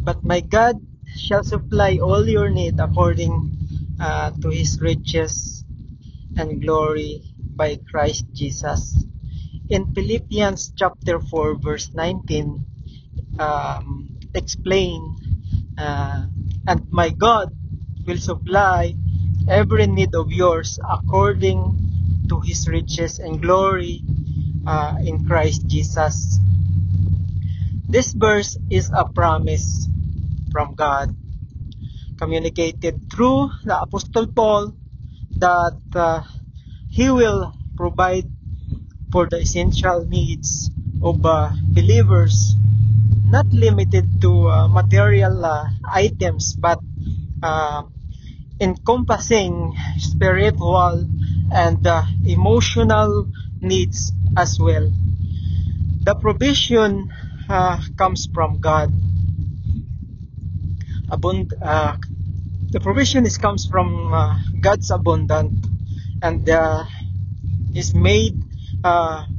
But my God shall supply all your need according to his riches and glory by Christ Jesus. In Philippians chapter 4 verse 19, explain, and my God will supply every need of yours according to his riches and glory in Christ Jesus. This verse is a promise from God, communicated through the Apostle Paul, that he will provide for the essential needs of believers, not limited to material items, but uh, encompassing spiritual and emotional needs as well. The provision comes from God. The provision comes from God's abundant, and is made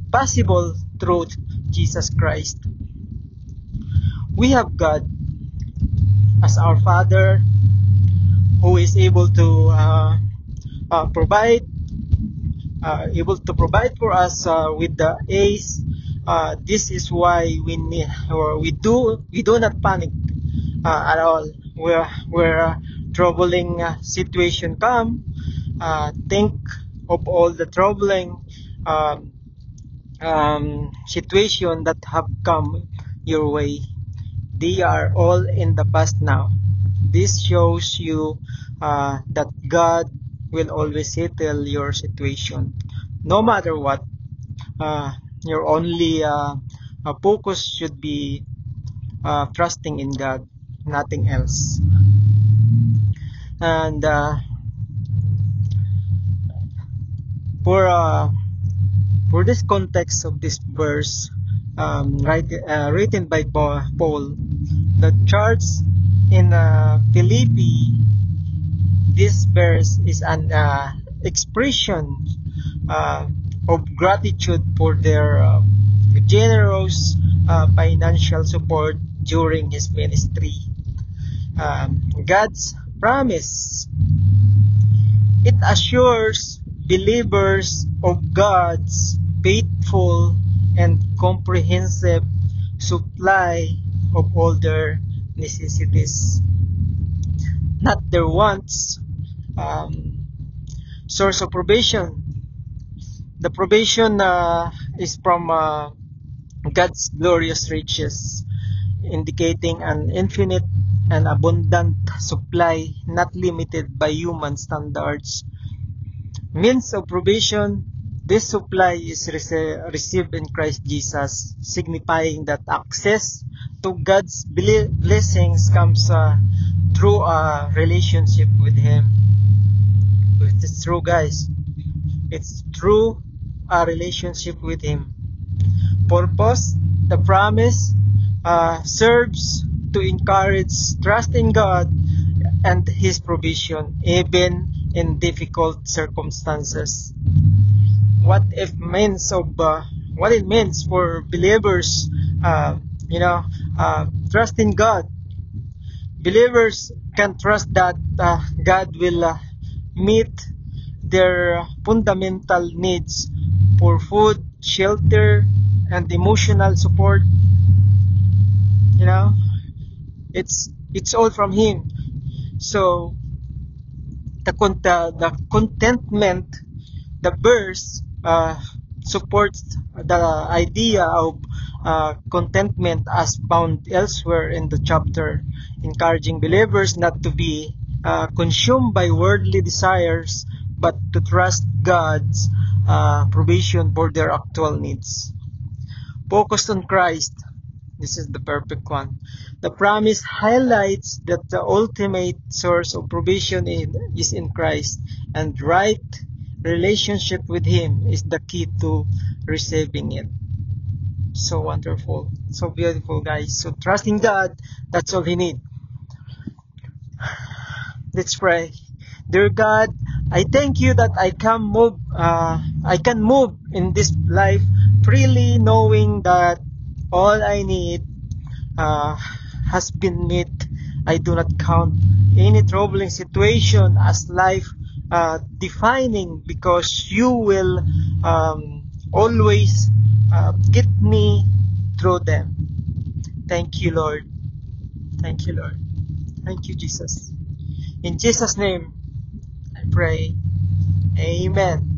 possible through Jesus Christ. We have God as our Father, who is able to provide for us with the A's. This is why we do not panic at all. Where troubling situation come, think of all the troubling situation that have come your way. They are all in the past now. This shows you that God will always settle your situation, no matter what. Your only focus should be trusting in God, nothing else. And for this context of this verse, written by Paul, the church in Philippi, this verse is an expression of gratitude for their generous financial support during his ministry. God's promise, it assures believers of God's faithful and comprehensive supply of all their necessities, not their wants. Source of provision. The provision is from God's glorious riches, indicating an infinite and abundant supply, not limited by human standards. Means of provision. This supply is received in Christ Jesus, signifying that access to God's blessings comes through a relationship with Him. It's true, guys. It's through a relationship with Him. Purpose. The promise serves to encourage trust in God and His provision, even in difficult circumstances. What it means for believers, trust in God. Believers can trust that God will meet their fundamental needs for food, shelter, and emotional support. It's all from Him. So the contentment, the verse supports the idea of contentment as found elsewhere in the chapter, encouraging believers not to be consumed by worldly desires, but to trust God's provision for their actual needs. Focused on Christ. This is the perfect one. The promise highlights that the ultimate source of provision is in Christ, and right relationship with Him is the key to receiving it. So wonderful, so beautiful, guys. So trusting God, that's all He needs. Let's pray. Dear God, I thank You that I can move in this life freely, knowing that all I need has been met. I do not count any troubling situation as life defining, because you will always get me through them. Thank you, Lord. Thank you, Lord. Thank you, Jesus. In Jesus' name, I pray. Amen.